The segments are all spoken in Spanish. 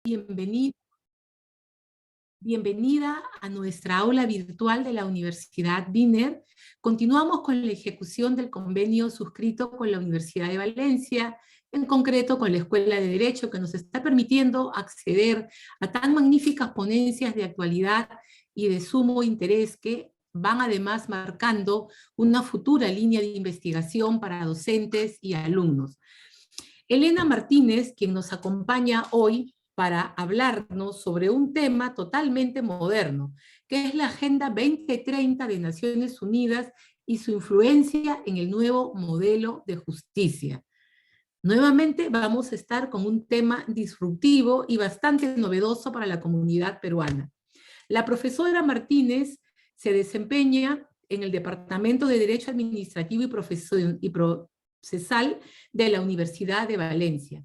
Bienvenida, bienvenida a nuestra aula virtual de la Universidad Wiener. Continuamos con la ejecución del convenio suscrito con la Universidad de Valencia, en concreto con la Escuela de Derecho, que nos está permitiendo acceder a tan magníficas ponencias de actualidad y de sumo interés que van además marcando una futura línea de investigación para docentes y alumnos. Elena Martínez, quien nos acompaña hoy para hablarnos sobre un tema totalmente moderno, que es la Agenda 2030 de Naciones Unidas y su influencia en el nuevo modelo de justicia. Nuevamente vamos a estar con un tema disruptivo y bastante novedoso para la comunidad peruana. La profesora Martínez se desempeña en el Departamento de Derecho Administrativo y Procesal de la Universidad de Valencia.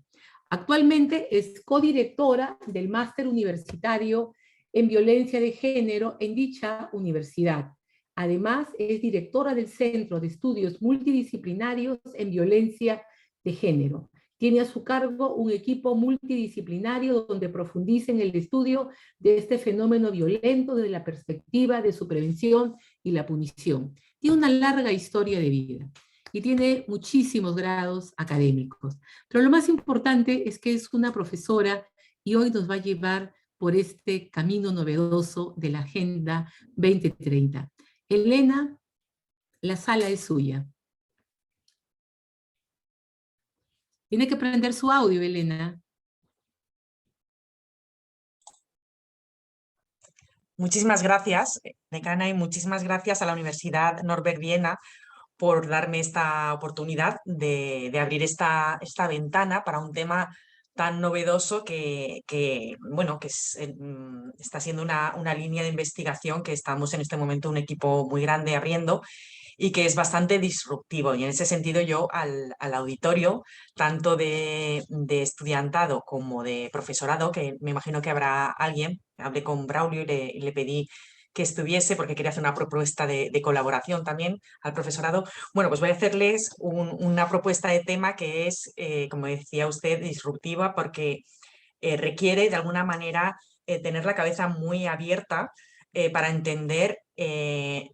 Actualmente es codirectora del máster universitario en violencia de género en dicha universidad. Además, es directora del Centro de Estudios Multidisciplinarios en Violencia de Género. Tiene a su cargo un equipo multidisciplinario donde profundiza en el estudio de este fenómeno violento desde la perspectiva de su prevención y la punición. Tiene una larga historia de vida y tiene muchísimos grados académicos. Pero lo más importante es que es una profesora y hoy nos va a llevar por este camino novedoso de la Agenda 2030. Elena, la sala es suya. Tiene que prender su audio, Elena. Muchísimas gracias, decana, y muchísimas gracias a la Universidad Norbert Viena por darme esta oportunidad de abrir esta ventana para un tema tan novedoso bueno, está siendo una línea de investigación que estamos en este momento un equipo muy grande abriendo y que es bastante disruptivo. Y en ese sentido yo al auditorio, tanto de estudiantado como de profesorado, que me imagino que habrá alguien, hablé con Braulio y le pedí que estuviese porque quería hacer una propuesta de colaboración también al profesorado. Bueno, pues voy a hacerles una propuesta de tema que es, como decía usted, disruptiva porque requiere de alguna manera tener la cabeza muy abierta para entender el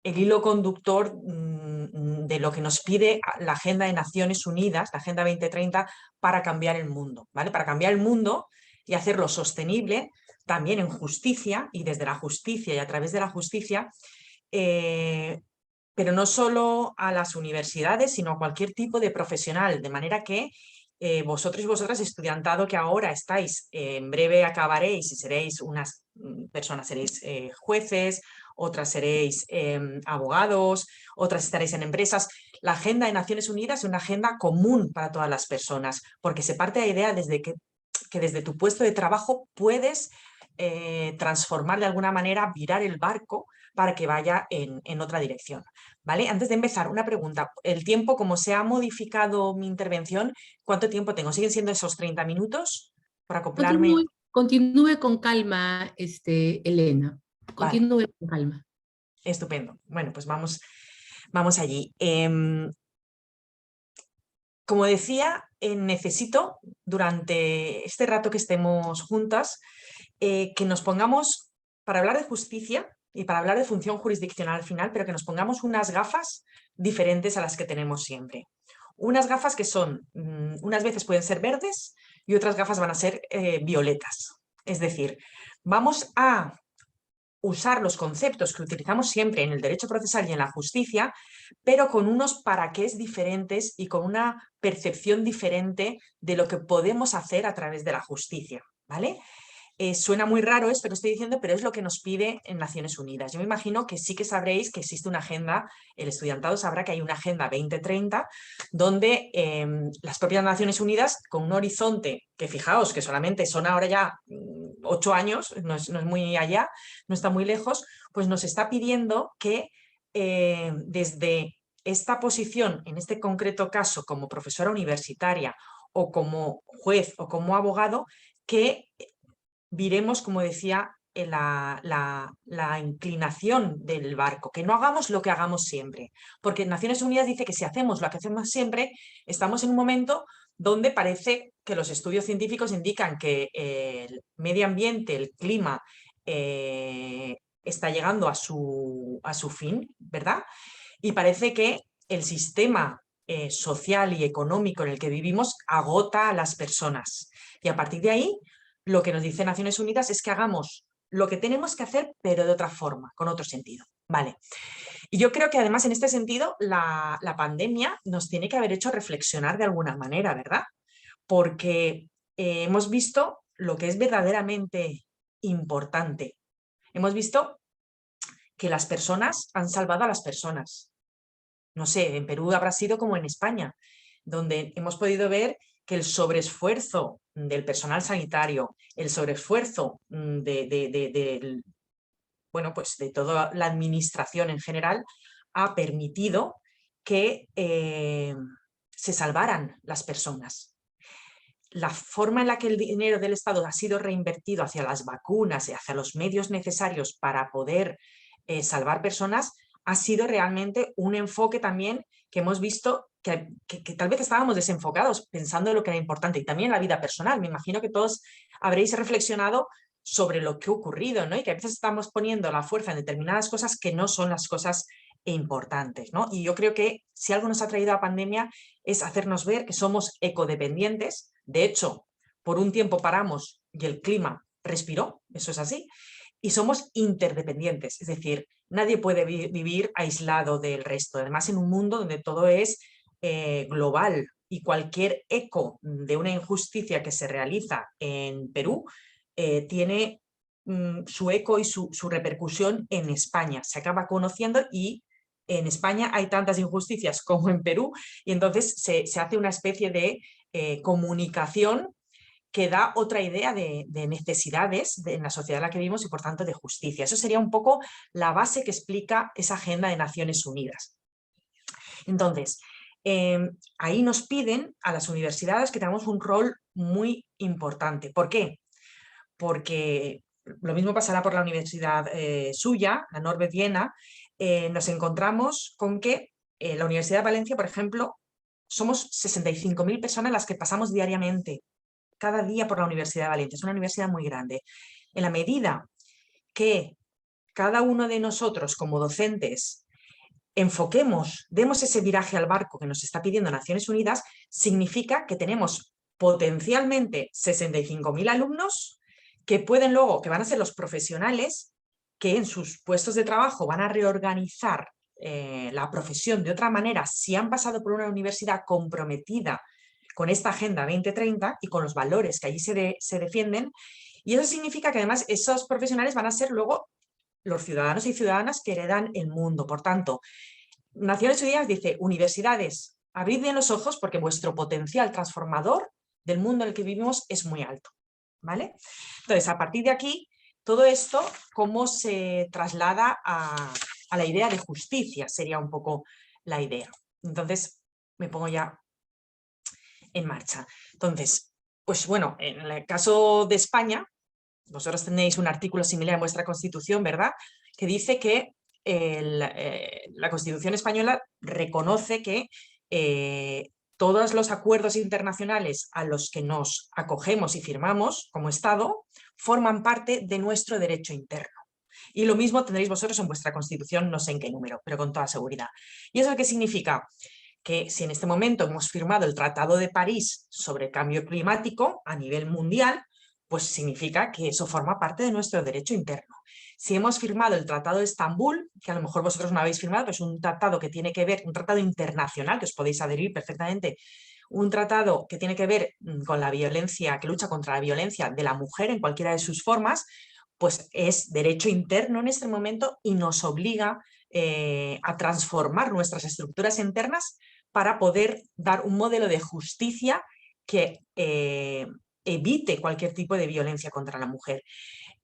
hilo conductor de lo que nos pide la Agenda de Naciones Unidas, la Agenda 2030, para cambiar el mundo, ¿vale? Para cambiar el mundo y hacerlo sostenible, también en justicia y desde la justicia y a través de la justicia, pero no solo a las universidades, sino a cualquier tipo de profesional, de manera que vosotros y vosotras, estudiantado que ahora estáis, en breve acabaréis y seréis unas personas, seréis jueces, otras seréis abogados, otras estaréis en empresas. La Agenda de Naciones Unidas es una agenda común para todas las personas, porque se parte de la idea que desde tu puesto de trabajo puedes transformar de alguna manera, virar el barco para que vaya en otra dirección. ¿Vale? Antes de empezar, una pregunta. El tiempo, como se ha modificado mi intervención, ¿cuánto tiempo tengo? ¿Siguen siendo esos 30 minutos para acoplarme? Continúe con calma, Elena. Vale, Continúe con calma. estupendo. Bueno, pues vamos allí. Como decía, necesito durante este rato que estemos juntas que nos pongamos, para hablar de justicia y para hablar de función jurisdiccional al final, pero que nos pongamos unas gafas diferentes a las que tenemos siempre. Unas gafas que son, unas veces pueden ser verdes y otras gafas van a ser violetas. Es decir, vamos a usar los conceptos que utilizamos siempre en el derecho procesal y en la justicia, pero con unos paraqués diferentes y con una percepción diferente de lo que podemos hacer a través de la justicia, ¿vale? Suena muy raro esto que estoy diciendo, pero es lo que nos pide en Naciones Unidas. Yo me imagino que sí que sabréis que existe una agenda, el estudiantado sabrá que hay una agenda 2030, donde las propias Naciones Unidas, con un horizonte que fijaos que solamente son ahora ya 8 años, no es muy allá, no está muy lejos, pues nos está pidiendo que desde esta posición, en este concreto caso, como profesora universitaria o como juez o como abogado, que viremos, como decía, la inclinación del barco, que no hagamos lo que hagamos siempre, porque Naciones Unidas dice que si hacemos lo que hacemos siempre, estamos en un momento donde parece que los estudios científicos indican que el medio ambiente, el clima, está llegando a su fin, ¿verdad? Y parece que el sistema social y económico en el que vivimos agota a las personas. Y a partir de ahí, lo que nos dice Naciones Unidas es que hagamos lo que tenemos que hacer, pero de otra forma, con otro sentido. Vale. Y yo creo que además en este sentido la pandemia nos tiene que haber hecho reflexionar de alguna manera, ¿verdad? Porque hemos visto lo que es verdaderamente importante. Hemos visto que las personas han salvado a las personas. No sé, en Perú habrá sido como en España, donde hemos podido ver que el sobreesfuerzo del personal sanitario, el sobreesfuerzo bueno, pues de toda la administración en general, ha permitido que se salvaran las personas. La forma en la que el dinero del Estado ha sido reinvertido hacia las vacunas y hacia los medios necesarios para poder salvar personas ha sido realmente un enfoque también que hemos visto que tal vez estábamos desenfocados pensando en lo que era importante, y también en la vida personal. Me imagino que todos habréis reflexionado sobre lo que ha ocurrido, ¿no? Y que a veces estamos poniendo la fuerza en determinadas cosas que no son las cosas importantes, ¿no? Y yo creo que si algo nos ha traído la pandemia es hacernos ver que somos ecodependientes. De hecho, por un tiempo paramos y el clima respiró, eso es así, y somos interdependientes, es decir, nadie puede vivir aislado del resto, además en un mundo donde todo es global, y cualquier eco de una injusticia que se realiza en Perú tiene su eco y su repercusión en España, se acaba conociendo, y en España hay tantas injusticias como en Perú, y entonces se hace una especie de comunicación que da otra idea de necesidades en la sociedad en la que vivimos y por tanto de justicia. Eso sería un poco la base que explica esa agenda de Naciones Unidas. Entonces, ahí nos piden a las universidades que tengamos un rol muy importante. ¿Por qué? Porque lo mismo pasará por la universidad suya, la Norbert Jena. Nos encontramos con que la Universidad de Valencia, por ejemplo, somos 65.000 personas las que pasamos diariamente, cada día, por la Universidad de Valencia. Es una universidad muy grande. En la medida que cada uno de nosotros como docentes enfoquemos, demos ese viraje al barco que nos está pidiendo Naciones Unidas, significa que tenemos potencialmente 65.000 alumnos que pueden luego, que van a ser los profesionales que en sus puestos de trabajo van a reorganizar la profesión de otra manera si han pasado por una universidad comprometida con esta Agenda 2030 y con los valores que allí se defienden. Y eso significa que además esos profesionales van a ser luego los ciudadanos y ciudadanas que heredan el mundo. Por tanto, Naciones Unidas dice: universidades, abrid bien los ojos porque vuestro potencial transformador del mundo en el que vivimos es muy alto, ¿vale? Entonces, a partir de aquí, todo esto, ¿cómo se traslada a la idea de justicia? Sería un poco la idea. Entonces, me pongo ya en marcha. Entonces, pues bueno, en el caso de España, vosotros tenéis un artículo similar en vuestra Constitución, ¿verdad?, que dice que la Constitución española reconoce que todos los acuerdos internacionales a los que nos acogemos y firmamos como Estado forman parte de nuestro derecho interno. Y lo mismo tendréis vosotros en vuestra Constitución, no sé en qué número, pero con toda seguridad. ¿Y eso qué significa? Que si en este momento hemos firmado el Tratado de París sobre el cambio climático a nivel mundial, pues significa que eso forma parte de nuestro derecho interno. Si hemos firmado el Tratado de Estambul, que a lo mejor vosotros no habéis firmado, pero es un tratado que tiene que ver, un tratado internacional que os podéis adherir perfectamente, un tratado que tiene que ver con la violencia, que lucha contra la violencia de la mujer en cualquiera de sus formas, pues es derecho interno en este momento y nos obliga a transformar nuestras estructuras internas para poder dar un modelo de justicia que evite cualquier tipo de violencia contra la mujer.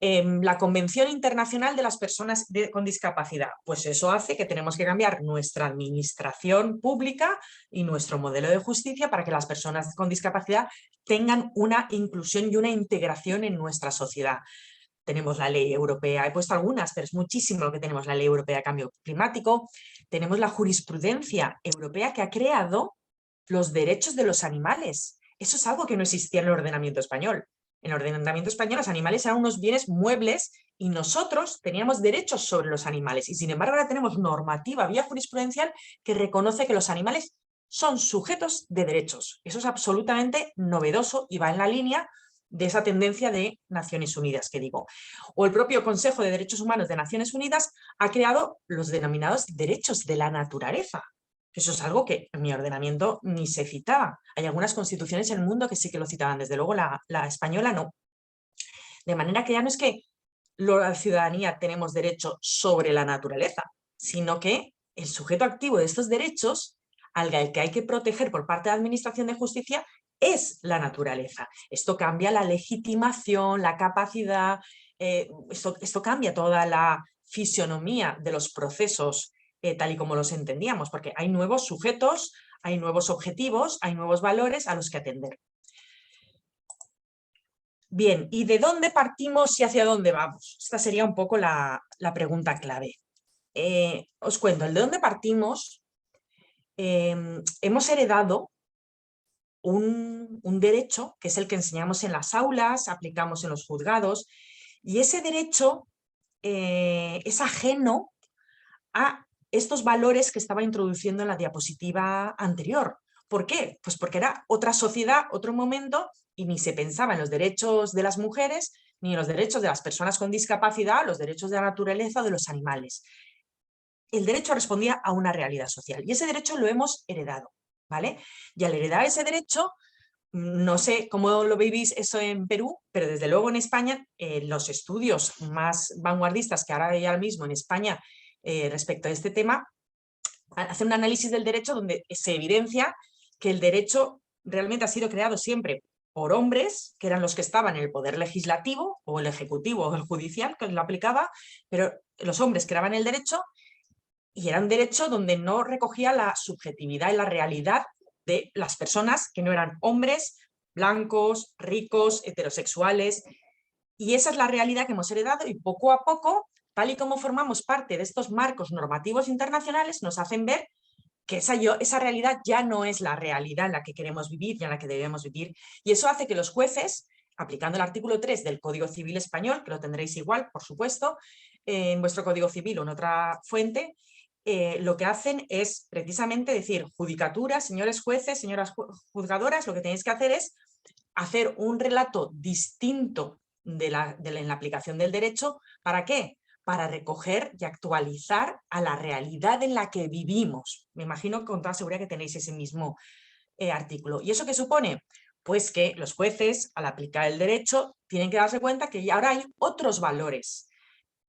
La Convención Internacional de las Personas con Discapacidad, pues eso hace que tenemos que cambiar nuestra administración pública y nuestro modelo de justicia para que las personas con discapacidad tengan una inclusión y una integración en nuestra sociedad. Tenemos la ley europea, he puesto algunas, pero es muchísimo lo que tenemos: la ley europea de cambio climático, tenemos la jurisprudencia europea que ha creado los derechos de los animales. Eso es algo que no existía en el ordenamiento español. En el ordenamiento español los animales eran unos bienes muebles y nosotros teníamos derechos sobre los animales. Y sin embargo ahora tenemos normativa vía jurisprudencial que reconoce que los animales son sujetos de derechos. Eso es absolutamente novedoso y va en la línea de esa tendencia de Naciones Unidas que digo. O el propio Consejo de Derechos Humanos de Naciones Unidas ha creado los denominados derechos de la naturaleza. Eso es algo que en mi ordenamiento ni se citaba. Hay algunas constituciones en el mundo que sí que lo citaban, desde luego la española no. De manera que ya no es que la ciudadanía tenemos derecho sobre la naturaleza, sino que el sujeto activo de estos derechos, al que hay que proteger por parte de la Administración de Justicia, es la naturaleza. Esto cambia la legitimación, la capacidad, esto cambia toda la fisionomía de los procesos tal y como los entendíamos, porque hay nuevos sujetos, hay nuevos objetivos, hay nuevos valores a los que atender. Bien, ¿y de dónde partimos y hacia dónde vamos? Esta sería un poco la pregunta clave. Os cuento, el de dónde partimos, hemos heredado un derecho, que es el que enseñamos en las aulas, aplicamos en los juzgados, y ese derecho es ajeno a estos valores que estaba introduciendo en la diapositiva anterior. ¿Por qué? Pues porque era otra sociedad, otro momento, y ni se pensaba en los derechos de las mujeres, ni en los derechos de las personas con discapacidad, los derechos de la naturaleza o de los animales. El derecho respondía a una realidad social, y ese derecho lo hemos heredado, ¿vale? Y al heredar ese derecho, no sé cómo lo vivís eso en Perú, pero desde luego en España, los estudios más vanguardistas que ahora hay ahora mismo en España respecto a este tema, hacen un análisis del derecho donde se evidencia que el derecho realmente ha sido creado siempre por hombres, que eran los que estaban en el poder legislativo, o el ejecutivo, o el judicial, que lo aplicaba, pero los hombres creaban el derecho, y era un derecho donde no recogía la subjetividad y la realidad de las personas que no eran hombres, blancos, ricos, heterosexuales, y esa es la realidad que hemos heredado, y poco a poco, tal y como formamos parte de estos marcos normativos internacionales, nos hacen ver que esa realidad ya no es la realidad en la que queremos vivir y en la que debemos vivir. Y eso hace que los jueces, aplicando el artículo 3 del Código Civil Español, que lo tendréis igual, por supuesto, en vuestro Código Civil o en otra fuente, lo que hacen es precisamente decir, judicatura, señores jueces, señoras juzgadoras, lo que tenéis que hacer es hacer un relato distinto en la aplicación del derecho. ¿Para qué? Para recoger y actualizar a la realidad en la que vivimos. Me imagino que con toda seguridad que tenéis ese mismo artículo. ¿Y eso qué supone? Pues que los jueces, al aplicar el derecho, tienen que darse cuenta que ahora hay otros valores.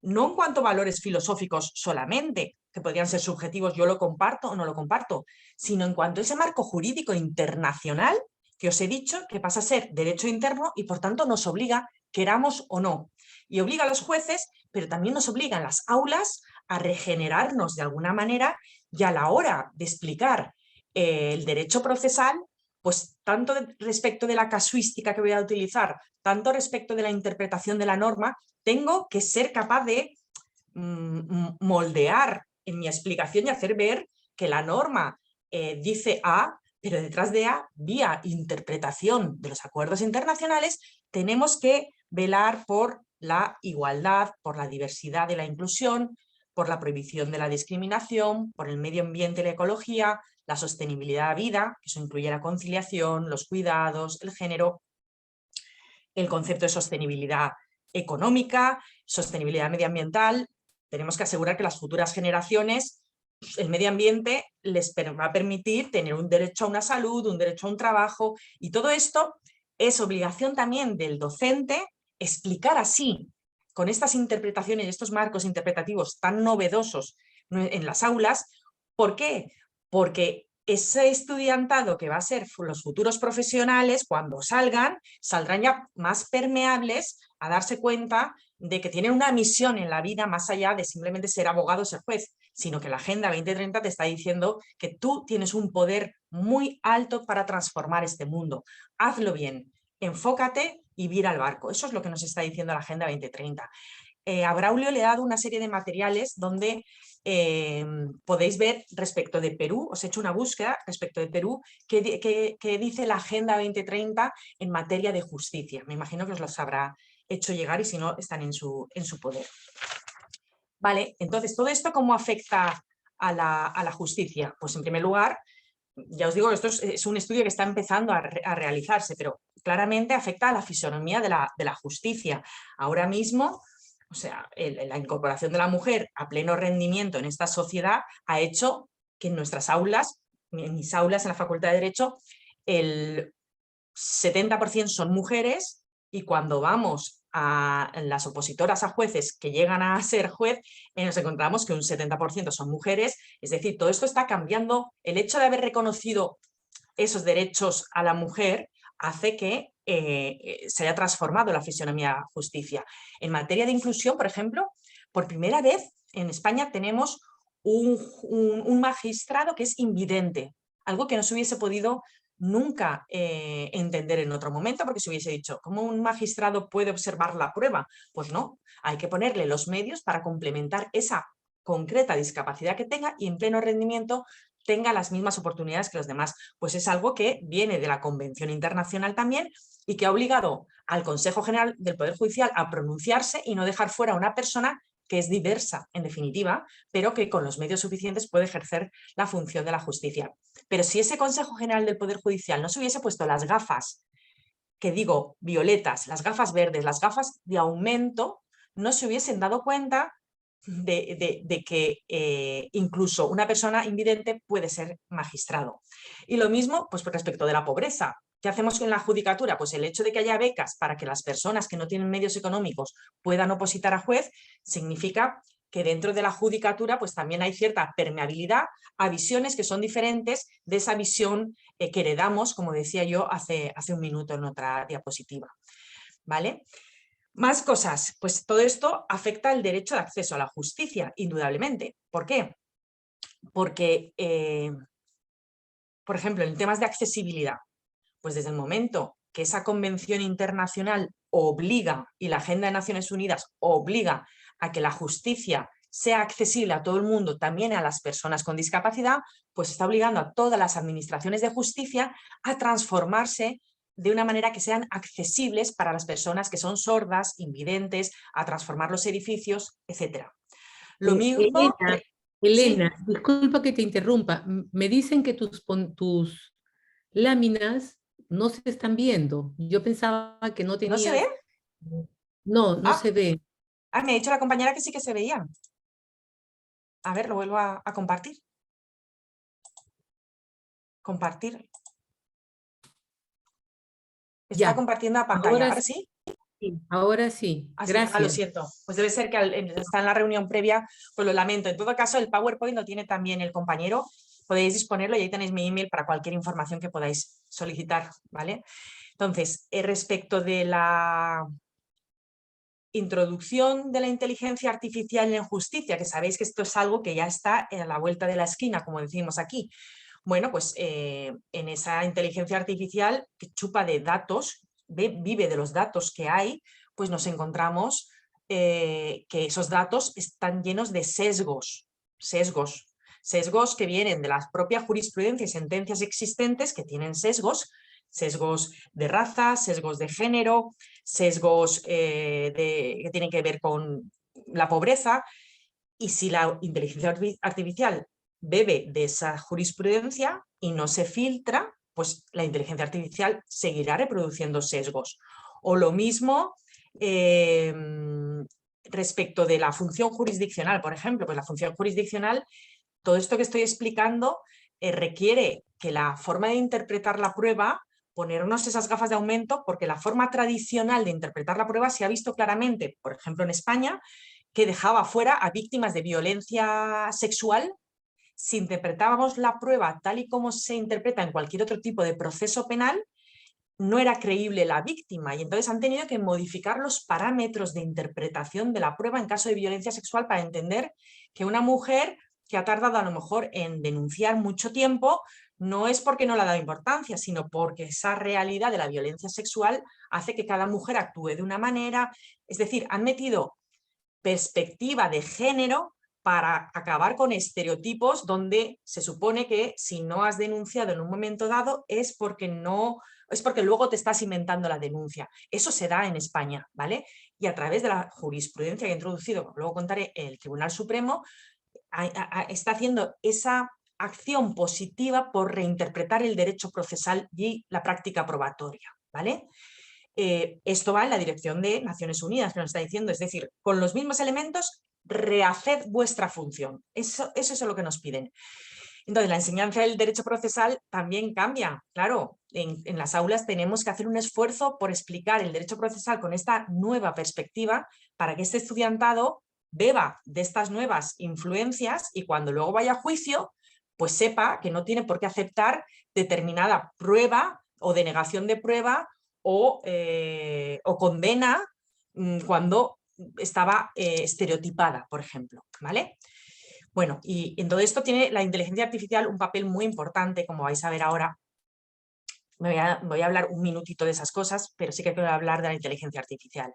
No en cuanto a valores filosóficos solamente, que podrían ser subjetivos, yo lo comparto o no lo comparto, sino en cuanto a ese marco jurídico internacional que os he dicho, que pasa a ser derecho interno y por tanto nos obliga, queramos o no. Y obliga a los jueces, pero también nos obliga en las aulas a regenerarnos de alguna manera, y a la hora de explicar el derecho procesal, pues tanto respecto de la casuística que voy a utilizar, tanto respecto de la interpretación de la norma, tengo que ser capaz de moldear en mi explicación y hacer ver que la norma dice A, pero detrás de A, vía interpretación de los acuerdos internacionales, tenemos que velar por la igualdad, por la diversidad y la inclusión, por la prohibición de la discriminación, por el medio ambiente y la ecología, la sostenibilidad de la vida, que eso incluye la conciliación, los cuidados, el género, el concepto de sostenibilidad económica, sostenibilidad medioambiental. Tenemos que asegurar que las futuras generaciones, el medio ambiente les va a permitir tener un derecho a una salud, un derecho a un trabajo, y todo esto es obligación también del docente explicar así, con estas interpretaciones y estos marcos interpretativos tan novedosos en las aulas. ¿Por qué? Porque ese estudiantado que va a ser los futuros profesionales, cuando saldrán ya más permeables a darse cuenta de que tienen una misión en la vida más allá de simplemente ser abogado o ser juez, sino que la Agenda 2030 te está diciendo que tú tienes un poder muy alto para transformar este mundo. Hazlo bien, enfócate y vira al barco. Eso es lo que nos está diciendo la Agenda 2030. a Braulio le he dado una serie de materiales donde podéis ver respecto de Perú, os he hecho una búsqueda respecto de Perú, qué dice la Agenda 2030 en materia de justicia. Me imagino que os los habrá hecho llegar y si no, están en su poder. Vale, entonces, ¿todo esto cómo afecta a la justicia? Pues en primer lugar, ya os digo, esto es un estudio que está empezando a realizarse, pero claramente afecta a la fisonomía de la justicia. Ahora mismo, o sea, la incorporación de la mujer a pleno rendimiento en esta sociedad ha hecho que en nuestras aulas, en mis aulas en la Facultad de Derecho, el 70% son mujeres y cuando vamos a las opositoras a jueces que llegan a ser juez, nos encontramos que un 70% son mujeres. Es decir, todo esto está cambiando. El hecho de haber reconocido esos derechos a la mujer hace que se haya transformado la fisonomía de la justicia. En materia de inclusión, por ejemplo, por primera vez en España tenemos un magistrado que es invidente, algo que no se hubiese podido nunca entender en otro momento, porque se hubiese dicho, ¿cómo un magistrado puede observar la prueba? Pues no, hay que ponerle los medios para complementar esa concreta discapacidad que tenga y en pleno rendimiento tenga las mismas oportunidades que los demás. Pues es algo que viene de la Convención Internacional también y que ha obligado al Consejo General del Poder Judicial a pronunciarse y no dejar fuera a una persona que es diversa, en definitiva, pero que con los medios suficientes puede ejercer la función de la justicia. Pero si ese Consejo General del Poder Judicial no se hubiese puesto las gafas, que digo, violetas, las gafas verdes, las gafas de aumento, no se hubiesen dado cuenta de que incluso una persona invidente puede ser magistrado. Y lo mismo pues respecto de la pobreza. ¿Qué hacemos en la judicatura? Pues el hecho de que haya becas para que las personas que no tienen medios económicos puedan opositar a juez significa que dentro de la judicatura pues también hay cierta permeabilidad a visiones que son diferentes de esa visión que heredamos, como decía yo hace un minuto en otra diapositiva. ¿Vale? Más cosas, pues todo esto afecta el derecho de acceso a la justicia, indudablemente. ¿Por qué? Porque, por ejemplo, en temas de accesibilidad, pues desde el momento que esa convención internacional obliga, y la Agenda de Naciones Unidas obliga a que la justicia sea accesible a todo el mundo, también a las personas con discapacidad, pues está obligando a todas las administraciones de justicia a transformarse de una manera que sean accesibles para las personas que son sordas, invidentes, a transformar los edificios, etc. Lo mismo... Elena, Sí, disculpa que te interrumpa. Me dicen que tus láminas no se están viendo. Yo pensaba que no ¿no se ve? tenías... No, no Ah, se ve. me ha dicho la compañera que sí que se veían. A ver, lo vuelvo a compartir. Compartir. Está Ya, compartiendo la pantalla. ahora ¿Ahora sí? sí, ahora sí. Ah, sí. Ah, lo Gracias. siento. Pues debe ser que está en la reunión previa, pues lo lamento. En todo caso, el PowerPoint lo tiene también el compañero. Podéis disponerlo y ahí tenéis mi email para cualquier información que podáis solicitar, ¿vale? Entonces, respecto de la introducción de la inteligencia artificial en justicia, que sabéis que esto es algo que ya está a la vuelta de la esquina, como decimos aquí. Bueno, pues en esa inteligencia artificial que chupa de datos, vive de los datos que hay, pues nos encontramos que esos datos están llenos de sesgos que vienen de la propia jurisprudencia y sentencias existentes que tienen sesgos de raza, sesgos de género, sesgos que tienen que ver con la pobreza, y si la inteligencia artificial bebe de esa jurisprudencia y no se filtra, pues la inteligencia artificial seguirá reproduciendo sesgos. O lo mismo respecto de la función jurisdiccional, por ejemplo, pues la función jurisdiccional, todo esto que estoy explicando requiere que la forma de interpretar la prueba, ponernos esas gafas de aumento, porque la forma tradicional de interpretar la prueba se ha visto claramente, por ejemplo en España, que dejaba fuera a víctimas de violencia sexual. Si interpretábamos la prueba tal y como se interpreta en cualquier otro tipo de proceso penal, no era creíble la víctima y entonces han tenido que modificar los parámetros de interpretación de la prueba en caso de violencia sexual para entender que una mujer que ha tardado a lo mejor en denunciar mucho tiempo no es porque no le ha dado importancia, sino porque esa realidad de la violencia sexual hace que cada mujer actúe de una manera. Es decir, han metido perspectiva de género para acabar con estereotipos donde se supone que si no has denunciado en un momento dado es porque luego te estás inventando la denuncia. Eso se da en España, ¿vale? Y a través de la jurisprudencia que ha introducido, como luego contaré, el Tribunal Supremo, está haciendo esa acción positiva por reinterpretar el derecho procesal y la práctica probatoria, ¿vale? Esto va en la dirección de Naciones Unidas, que nos está diciendo, es decir, con los mismos elementos, rehaced vuestra función. Eso es lo que nos piden. Entonces, la enseñanza del derecho procesal también cambia. Claro, en las aulas tenemos que hacer un esfuerzo por explicar el derecho procesal con esta nueva perspectiva para que este estudiantado beba de estas nuevas influencias y cuando luego vaya a juicio, pues sepa que no tiene por qué aceptar determinada prueba o denegación de prueba o condena cuando estaba estereotipada, por ejemplo, ¿vale? Bueno, y en todo esto tiene la inteligencia artificial un papel muy importante, como vais a ver ahora. Voy a hablar un minutito de esas cosas, pero sí que quiero hablar de la inteligencia artificial.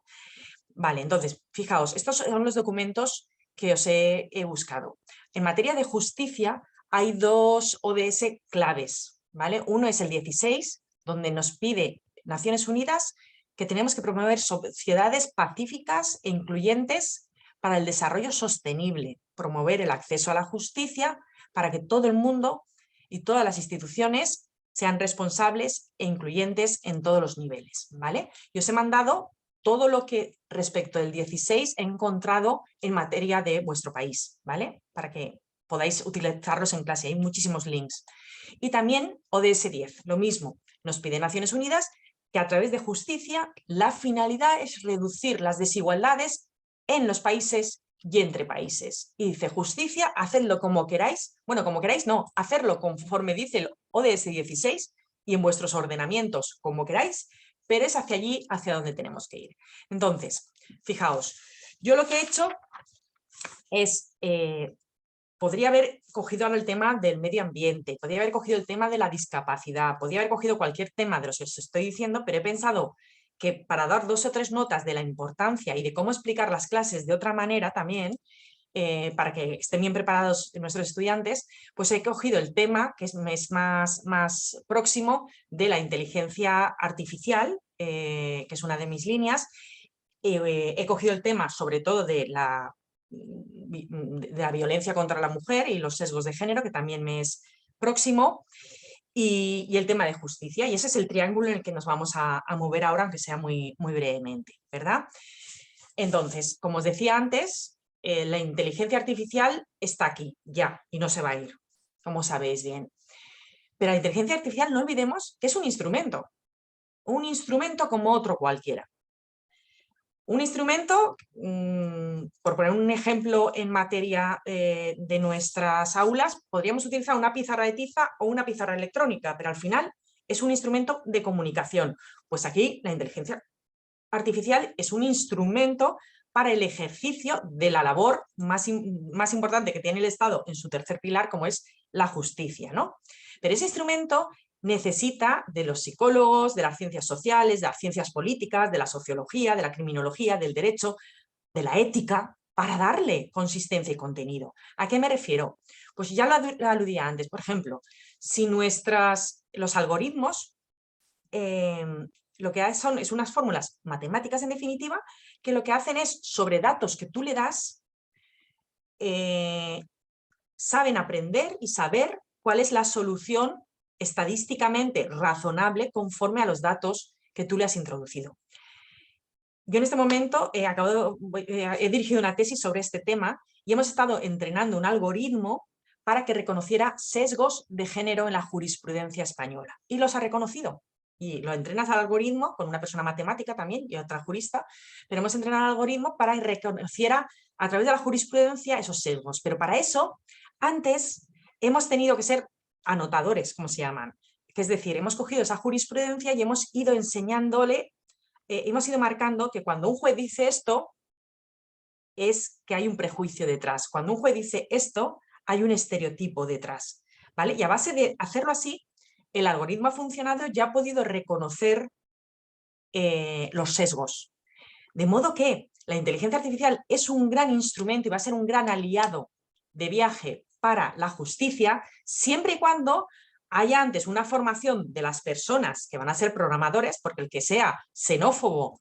Vale, entonces, fijaos, estos son los documentos que os he buscado. En materia de justicia hay 2 ODS claves, ¿vale? Uno es el 16, donde nos pide Naciones Unidas que tenemos que promover sociedades pacíficas e incluyentes para el desarrollo sostenible, promover el acceso a la justicia para que todo el mundo y todas las instituciones sean responsables e incluyentes en todos los niveles, ¿vale? Yo os he mandado todo lo que respecto del 16 he encontrado en materia de vuestro país, ¿vale? Para que podáis utilizarlos en clase, hay muchísimos links. Y también ODS 10, lo mismo, nos pide Naciones Unidas que a través de justicia la finalidad es reducir las desigualdades en los países y entre países. Y dice, justicia, hacedlo como queráis, bueno, como queráis no, hacerlo conforme dice el ODS 16 y en vuestros ordenamientos como queráis, pero es hacia allí, hacia donde tenemos que ir. Entonces, fijaos, yo lo que he hecho es, podría haber cogido ahora el tema del medio ambiente, podría haber cogido el tema de la discapacidad, podría haber cogido cualquier tema de los que os estoy diciendo, pero he pensado que para dar 2 o 3 notas de la importancia y de cómo explicar las clases de otra manera también, para que estén bien preparados nuestros estudiantes, pues he cogido el tema que es más próximo de la inteligencia artificial, que es una de mis líneas. He cogido el tema sobre todo de la violencia contra la mujer y los sesgos de género, que también me es próximo, y el tema de justicia. Y ese es el triángulo en el que nos vamos a mover ahora, aunque sea muy brevemente, ¿verdad? Entonces, como os decía antes, la inteligencia artificial está aquí, ya, y no se va a ir, como sabéis bien. Pero la inteligencia artificial, no olvidemos que es un instrumento como otro cualquiera. Un instrumento, por poner un ejemplo en materia de nuestras aulas, podríamos utilizar una pizarra de tiza o una pizarra electrónica, pero al final es un instrumento de comunicación. Pues aquí la inteligencia artificial es un instrumento para el ejercicio de la labor más importante que tiene el Estado en su tercer pilar, como es la justicia, ¿no? Pero ese instrumento necesita de los psicólogos, de las ciencias sociales, de las ciencias políticas, de la sociología, de la criminología, del derecho, de la ética, para darle consistencia y contenido. ¿A qué me refiero? Pues ya lo aludía antes. Por ejemplo, si los algoritmos lo que hacen es unas fórmulas matemáticas en definitiva, que lo que hacen es, sobre datos que tú le das, saben aprender y saber cuál es la solución estadísticamente razonable conforme a los datos que tú le has introducido. Yo en este momento he dirigido una tesis sobre este tema y hemos estado entrenando un algoritmo para que reconociera sesgos de género en la jurisprudencia española. Y los ha reconocido. Y lo entrenas al algoritmo con una persona matemática también y otra jurista, pero hemos entrenado al algoritmo para que reconociera a través de la jurisprudencia esos sesgos. Pero para eso, antes hemos tenido que ser anotadores, como se llaman. Que es decir, hemos cogido esa jurisprudencia y hemos ido enseñándole, hemos ido marcando que cuando un juez dice esto, es que hay un prejuicio detrás. Cuando un juez dice esto, hay un estereotipo detrás, ¿vale? Y a base de hacerlo así, el algoritmo ha funcionado y ha podido reconocer los sesgos. De modo que la inteligencia artificial es un gran instrumento y va a ser un gran aliado de viaje para la justicia, siempre y cuando haya antes una formación de las personas que van a ser programadores, porque el que sea xenófobo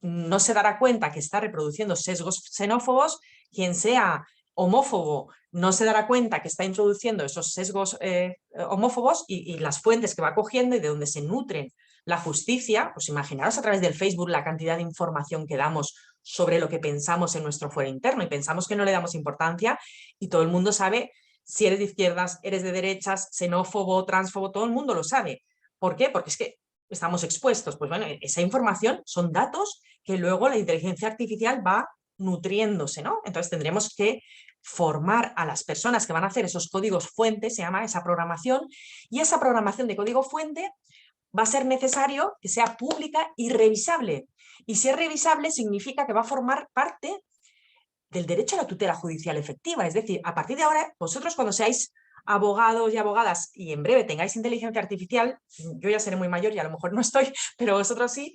no se dará cuenta que está reproduciendo sesgos xenófobos, quien sea homófobo no se dará cuenta que está introduciendo esos sesgos homófobos y las fuentes que va cogiendo y de donde se nutren la justicia. Pues imaginaros a través del Facebook la cantidad de información que damos sobre lo que pensamos en nuestro fuero interno y pensamos que no le damos importancia y todo el mundo sabe si eres de izquierdas, eres de derechas, xenófobo, transfobo, todo el mundo lo sabe. ¿Por qué? Porque es que estamos expuestos. Pues bueno, esa información son datos que luego la inteligencia artificial va nutriéndose, ¿no? Entonces tendremos que formar a las personas que van a hacer esos códigos fuentes, se llama esa programación, y esa programación de código fuente va a ser necesario que sea pública y revisable. Y si es revisable significa que va a formar parte del derecho a la tutela judicial efectiva. Es decir, a partir de ahora, vosotros cuando seáis abogados y abogadas y en breve tengáis inteligencia artificial, yo ya seré muy mayor y a lo mejor no estoy, pero vosotros sí,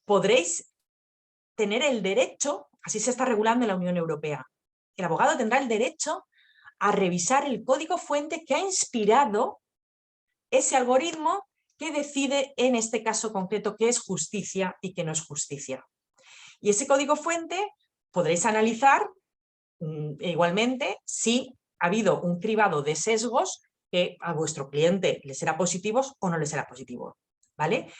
podréis tener el derecho, así se está regulando en la Unión Europea, el abogado tendrá el derecho a revisar el código fuente que ha inspirado ese algoritmo que decide en este caso concreto qué es justicia y qué no es justicia. Y ese código fuente podréis analizar igualmente si ha habido un cribado de sesgos que a vuestro cliente le será positivo o no le será positivo, ¿vale?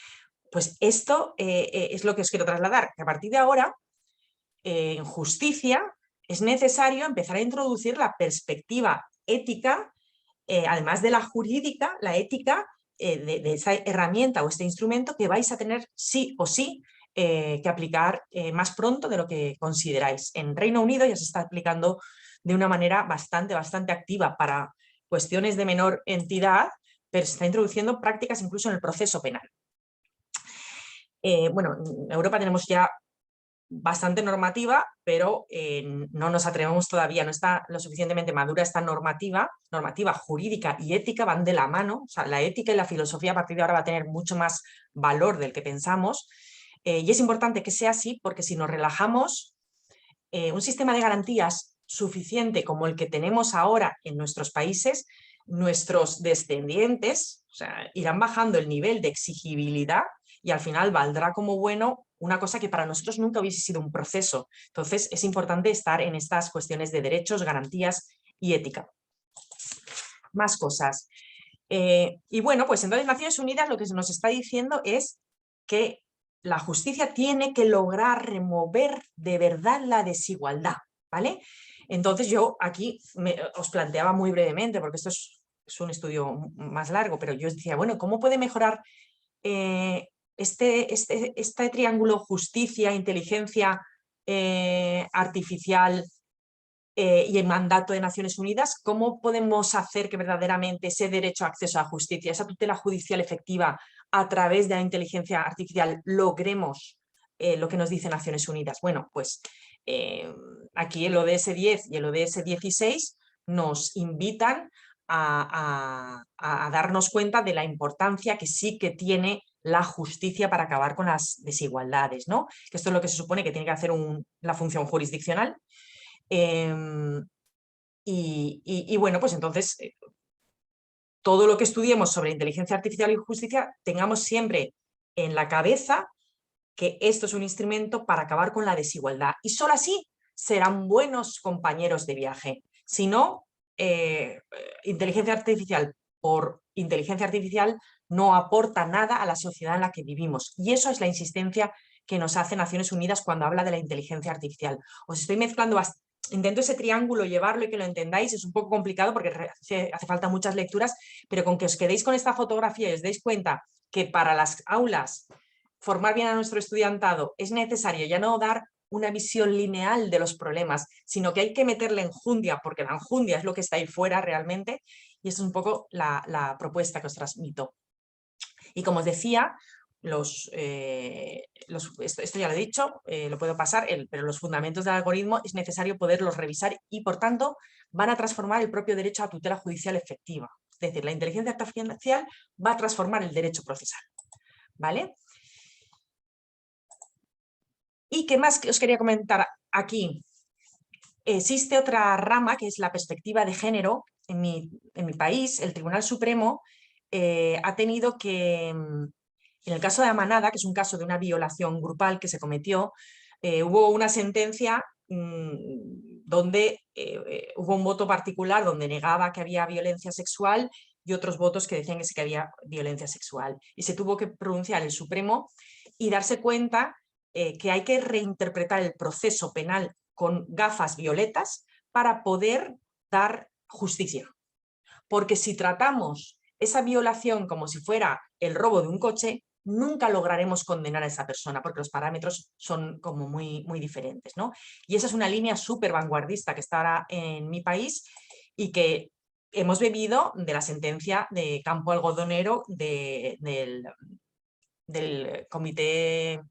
Pues esto es lo que os quiero trasladar, que a partir de ahora, en justicia, es necesario empezar a introducir la perspectiva ética, además de la jurídica, la ética de esa herramienta o este instrumento que vais a tener sí o sí que aplicar más pronto de lo que consideráis. En Reino Unido ya se está aplicando de una manera bastante activa para cuestiones de menor entidad, pero se está introduciendo prácticas incluso en el proceso penal. Bueno, en Europa tenemos ya bastante normativa, pero no nos atrevemos todavía, no está lo suficientemente madura esta normativa jurídica y ética van de la mano. O sea, la ética y la filosofía a partir de ahora va a tener mucho más valor del que pensamos, y es importante que sea así porque si nos relajamos, un sistema de garantías suficiente como el que tenemos ahora en nuestros países, nuestros descendientes, o sea, irán bajando el nivel de exigibilidad y al final valdrá como bueno una cosa que para nosotros nunca hubiese sido un proceso. Entonces es importante estar en estas cuestiones de derechos, garantías y ética. Más cosas. Y bueno, pues entonces Naciones Unidas lo que nos está diciendo es que la justicia tiene que lograr remover de verdad la desigualdad, ¿vale? Entonces yo aquí os planteaba muy brevemente, porque esto es un estudio más largo, pero yo os decía, bueno, ¿cómo puede mejorar este triángulo justicia, inteligencia artificial y el mandato de Naciones Unidas? ¿Cómo podemos hacer que verdaderamente ese derecho a acceso a la justicia, esa tutela judicial efectiva a través de la inteligencia artificial logremos lo que nos dice Naciones Unidas? Bueno, pues aquí el ODS 10 y el ODS 16 nos invitan a darnos cuenta de la importancia que sí que tiene la justicia para acabar con las desigualdades, ¿no? Que esto es lo que se supone que tiene que hacer la función jurisdiccional. Y bueno, pues entonces todo lo que estudiemos sobre inteligencia artificial y justicia tengamos siempre en la cabeza que esto es un instrumento para acabar con la desigualdad y solo así serán buenos compañeros de viaje. Si no, inteligencia artificial por inteligencia artificial no aporta nada a la sociedad en la que vivimos y eso es la insistencia que nos hace Naciones Unidas cuando habla de la inteligencia artificial. Os estoy mezclando intento ese triángulo llevarlo y que lo entendáis, es un poco complicado porque hace falta muchas lecturas, pero con que os quedéis con esta fotografía y os deis cuenta que para las aulas formar bien a nuestro estudiantado es necesario ya no dar una visión lineal de los problemas, sino que hay que meterle enjundia, porque la enjundia es lo que está ahí fuera realmente, y eso es un poco la propuesta que os transmito. Y como os decía, esto ya lo he dicho, lo puedo pasar, pero los fundamentos del algoritmo es necesario poderlos revisar y, por tanto, van a transformar el propio derecho a tutela judicial efectiva. Es decir, la inteligencia artificial va a transformar el derecho procesal, ¿vale? ¿Y qué más os quería comentar aquí? Existe otra rama que es la perspectiva de género. En mi país, el Tribunal Supremo ha tenido que, en el caso de Amanada, que es un caso de una violación grupal que se cometió, hubo una sentencia donde hubo un voto particular donde negaba que había violencia sexual y otros votos que decían que sí que había violencia sexual. Y se tuvo que pronunciar el Supremo y darse cuenta que hay que reinterpretar el proceso penal con gafas violetas para poder dar justicia. Porque si tratamos esa violación como si fuera el robo de un coche, nunca lograremos condenar a esa persona porque los parámetros son como muy, muy diferentes, ¿no? Y esa es una línea súper vanguardista que está ahora en mi país y que hemos bebido de la sentencia de Campo Algodonero del comité,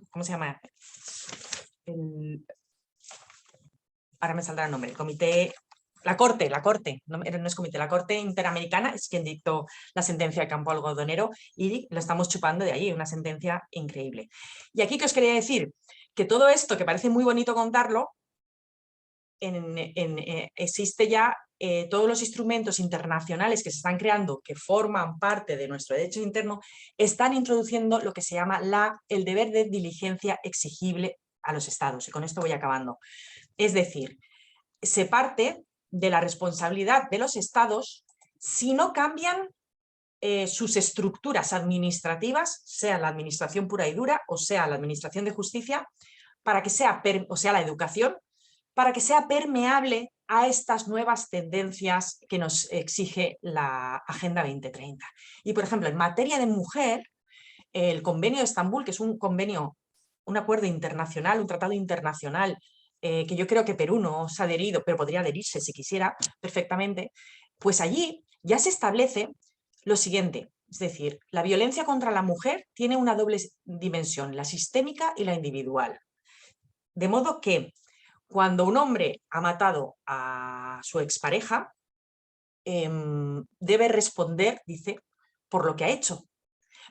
¿cómo se llama? Ahora me saldrá el nombre, el comité, la corte, no es comité, la Corte Interamericana es quien dictó la sentencia de Campo Algodonero y lo estamos chupando de ahí, una sentencia increíble. Y aquí que os quería decir que todo esto, que parece muy bonito contarlo, existe ya todos los instrumentos internacionales que se están creando, que forman parte de nuestro derecho interno, están introduciendo lo que se llama el deber de diligencia exigible a los estados. Y con esto voy acabando. Es decir, se parte de la responsabilidad de los estados si no cambian sus estructuras administrativas, sea la administración pura y dura o sea la administración de justicia, para que sea, o sea la educación, para que sea permeable a estas nuevas tendencias que nos exige la Agenda 2030. Y, por ejemplo, en materia de mujer, el Convenio de Estambul, que es un convenio, un acuerdo internacional, un tratado internacional, que yo creo que Perú no se ha adherido, pero podría adherirse si quisiera perfectamente, pues allí ya se establece lo siguiente, es decir, la violencia contra la mujer tiene una doble dimensión, la sistémica y la individual. De modo que cuando un hombre ha matado a su expareja, debe responder, dice, por lo que ha hecho.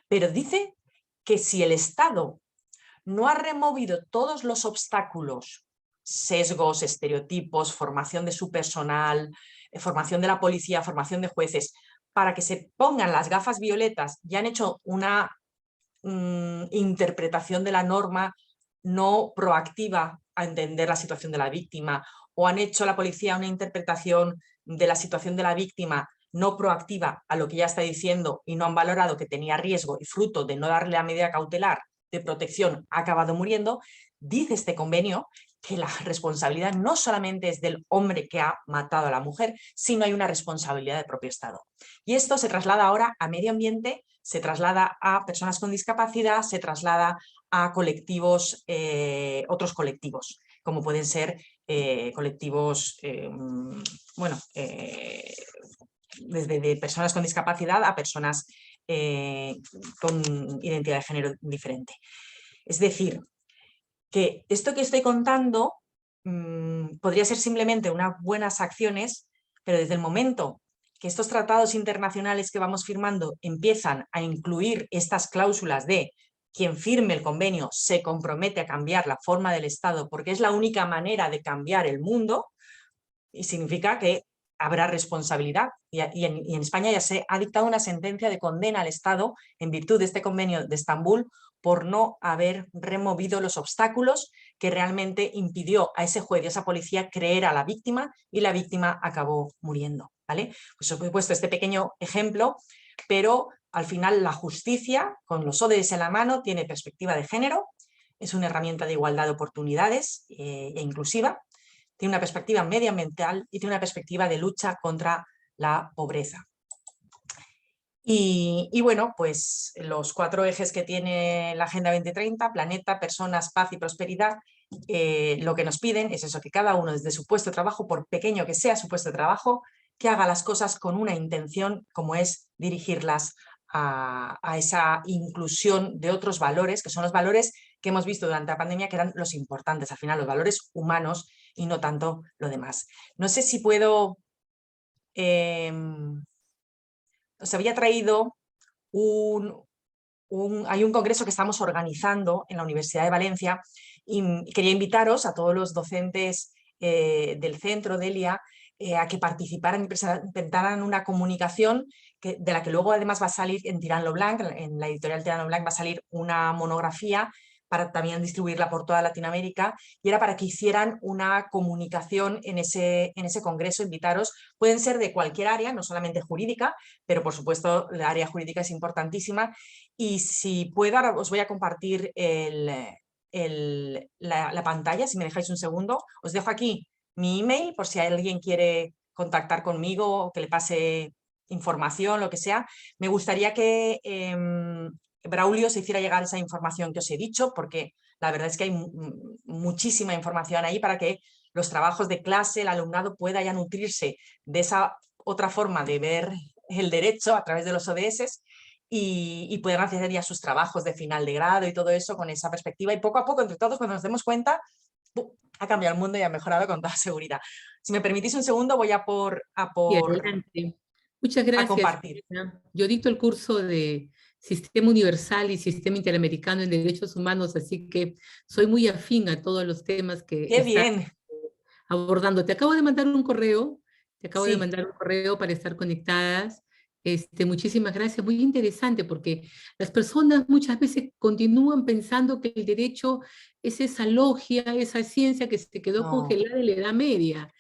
Pero dice que si el Estado no ha removido todos los obstáculos, sesgos, estereotipos, formación de su personal, formación de la policía, formación de jueces, para que se pongan las gafas violetas y han hecho una interpretación de la norma no proactiva a entender la situación de la víctima, o han hecho la policía una interpretación de la situación de la víctima no proactiva a lo que ya está diciendo y no han valorado que tenía riesgo y fruto de no darle la medida cautelar de protección ha acabado muriendo, dice este convenio que la responsabilidad no solamente es del hombre que ha matado a la mujer, sino hay una responsabilidad del propio Estado. Y esto se traslada ahora a medio ambiente, se traslada a personas con discapacidad, se traslada a colectivos, otros colectivos, como pueden ser colectivos, bueno, desde de personas con discapacidad a personas con identidad de género diferente. Es decir, que esto que estoy contando podría ser simplemente unas buenas acciones, pero desde el momento que estos tratados internacionales que vamos firmando empiezan a incluir estas cláusulas de quien firme el convenio se compromete a cambiar la forma del Estado porque es la única manera de cambiar el mundo, y significa que habrá responsabilidad. Y en España ya se ha dictado una sentencia de condena al Estado en virtud de este convenio de Estambul por no haber removido los obstáculos que realmente impidió a ese juez y a esa policía creer a la víctima y la víctima acabó muriendo. ¿Vale? Pues os he puesto este pequeño ejemplo, pero al final la justicia, con los ODS en la mano, tiene perspectiva de género, es una herramienta de igualdad de oportunidades e inclusiva, tiene una perspectiva medioambiental y tiene una perspectiva de lucha contra la pobreza. Y bueno, pues los 4 ejes que tiene la Agenda 2030, planeta, personas, paz y prosperidad, lo que nos piden es eso, que cada uno desde su puesto de trabajo, por pequeño que sea su puesto de trabajo, que haga las cosas con una intención como es dirigirlas a esa inclusión de otros valores, que son los valores que hemos visto durante la pandemia que eran los importantes, al final los valores humanos y no tanto lo demás. No sé si puedo... os había traído hay un congreso que estamos organizando en la Universidad de Valencia y quería invitaros a todos los docentes del centro, Delia, a que participaran y presentaran una comunicación de la que luego además va a salir en Tirant lo Blanc, en la editorial Tirant lo Blanc va a salir una monografía para también distribuirla por toda Latinoamérica, y era para que hicieran una comunicación en ese congreso, invitaros. Pueden ser de cualquier área, no solamente jurídica, pero por supuesto la área jurídica es importantísima, y si puedo ahora os voy a compartir la pantalla, si me dejáis un segundo. Os dejo aquí mi email por si alguien quiere contactar conmigo o que le pase información, lo que sea. Me gustaría que Braulio se hiciera llegar esa información que os he dicho, porque la verdad es que hay muchísima información ahí para que los trabajos de clase, el alumnado pueda ya nutrirse de esa otra forma de ver el derecho a través de los ODS y puedan hacer ya sus trabajos de final de grado y todo eso con esa perspectiva. Y poco a poco, entre todos, cuando nos demos cuenta, ha cambiado el mundo y ha mejorado con toda seguridad. Si me permitís un segundo, voy Y adelante. Muchas a gracias, compartir. Elena. Yo dicto el curso de Sistema Universal y Sistema Interamericano en Derechos Humanos, así que soy muy afín a todos los temas que ¡Qué están bien! abordando. Te acabo de mandar un correo, Sí, para estar conectadas. Muchísimas gracias, muy interesante porque las personas muchas veces continúan pensando que el derecho es esa logia, esa ciencia que se quedó no, congelada en la Edad Media,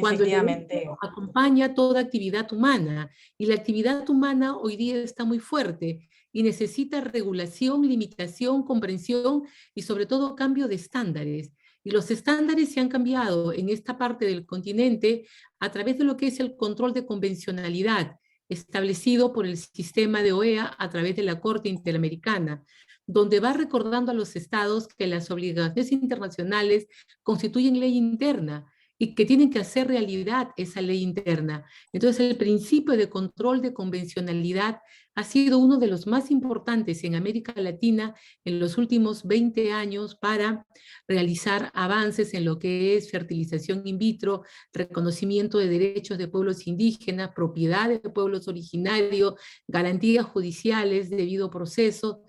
cuando el derecho efectivamente. acompaña toda actividad humana y la actividad humana hoy día está muy fuerte y necesita regulación, limitación, comprensión y sobre todo cambio de estándares. Y los estándares se han cambiado en esta parte del continente a través de lo que es el control de convencionalidad establecido por el sistema de OEA a través de la Corte Interamericana, donde va recordando a los estados que las obligaciones internacionales constituyen ley interna y que tienen que hacer realidad esa ley interna. Entonces, el principio de control de convencionalidad ha sido uno de los más importantes en América Latina en los últimos 20 años para realizar avances en lo que es fertilización in vitro, reconocimiento de derechos de pueblos indígenas, propiedad de pueblos originarios, garantías judiciales, debido proceso,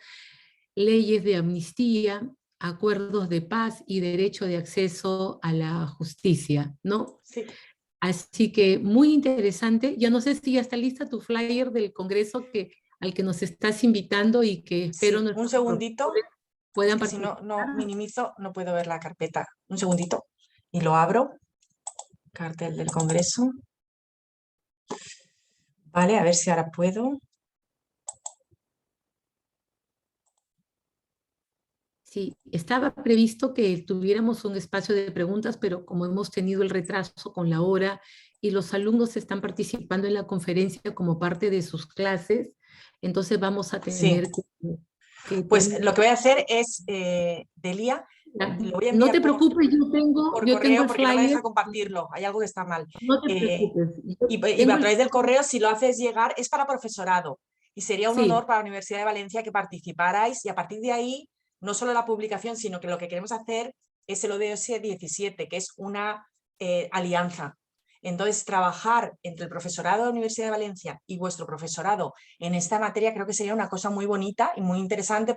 leyes de amnistía, acuerdos de paz y derecho de acceso a la justicia, ¿no? Sí, Así que muy interesante. Ya no sé si ya está lista tu flyer del congreso al que nos estás invitando y que espero sí, un nuestros segundito. profesores Es puedan que si participar. no minimizo, no puedo ver la carpeta. Un segundito. Y lo abro. Cartel del Congreso. Vale, a ver si ahora puedo. Sí, estaba previsto que tuviéramos un espacio de preguntas, pero como hemos tenido el retraso con la hora y los alumnos están participando en la conferencia como parte de sus clases, entonces vamos a Sí, tener que pues tener... lo que voy a hacer es, Delia, lo voy a No enviar te preocupes, por yo tengo correo el porque no me flyer, deja compartirlo. Hay algo que está mal. no te Eh, preocupes, yo y tengo a el través del flyer, correo, si lo haces llegar, es para profesorado. Y sería un sí. honor para la Universidad de Valencia que participarais. Y a partir de ahí, no solo la publicación, sino que lo que queremos hacer es el ODS 17, que es una alianza. Entonces, trabajar entre el profesorado de la Universidad de Valencia y vuestro profesorado en esta materia creo que sería una cosa muy bonita y muy interesante.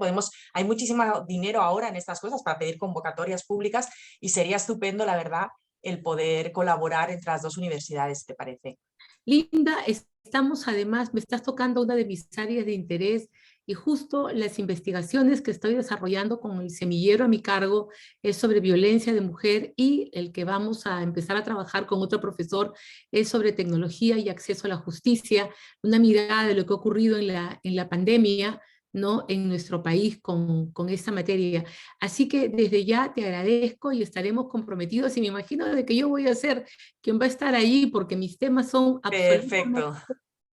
Hay muchísimo dinero ahora en estas cosas para pedir convocatorias públicas y sería estupendo, la verdad, el poder colaborar entre las dos universidades, ¿te parece? Linda, estamos además, me estás tocando una de mis áreas de interés y justo las investigaciones que estoy desarrollando con el semillero a mi cargo es sobre violencia de mujer y el que vamos a empezar a trabajar con otro profesor es sobre tecnología y acceso a la justicia, una mirada de lo que ha ocurrido en la pandemia, ¿no? En nuestro país con esta materia. Así que desde ya te agradezco y estaremos comprometidos y me imagino de que yo voy a ser quien va a estar ahí porque mis temas son absolutamente Perfecto.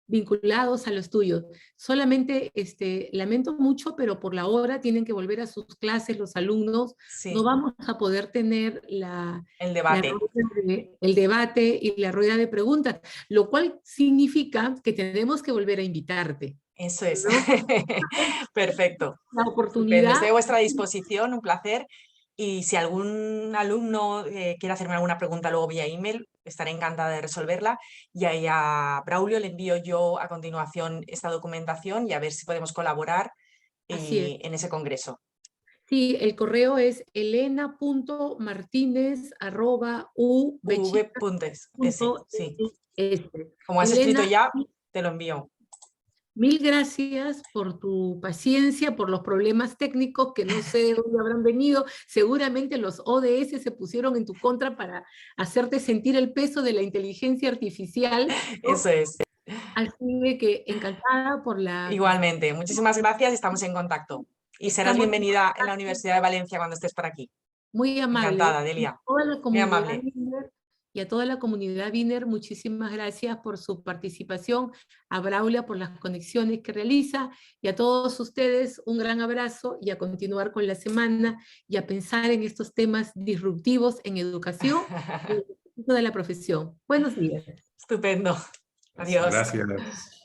vinculados a los tuyos. Solamente lamento mucho, pero por la hora tienen que volver a sus clases los alumnos. No Sí, vamos a poder tener el la debate. el debate y la rueda de preguntas, lo cual significa que tenemos que volver a invitarte, Eso es. ¿no? Perfecto. La Estupendo. Estoy oportunidad. a vuestra disposición, un placer. Y si algún alumno quiere hacerme alguna pregunta luego vía email, estaré encantada de resolverla. Y ahí a Braulio le envío yo a continuación esta documentación y a ver si podemos colaborar Así es. en ese congreso. Sí, el correo es elena.martinez@u-bechita.es. Sí. Como has escrito Elena, ya, te lo envío. mil gracias por tu paciencia, por los problemas técnicos que no sé de dónde habrán venido. Seguramente los ODS se pusieron en tu contra para hacerte sentir el peso de la inteligencia artificial, ¿no? Eso es. Así que encantada por la... Igualmente, muchísimas gracias, estamos en contacto. Y serás Estamos bienvenida en la Universidad de Valencia cuando estés por aquí. muy amable. Encantada, Y a Delia. toda la Muy comunidad amable. Wiener, y a toda la comunidad Wiener, muchísimas gracias por su participación, a Braulia por las conexiones que realiza, y a todos ustedes un gran abrazo, y a continuar con la semana, y a pensar en estos temas disruptivos en educación y en el ejercicio de la profesión. Buenos días. Estupendo. Adiós. Gracias.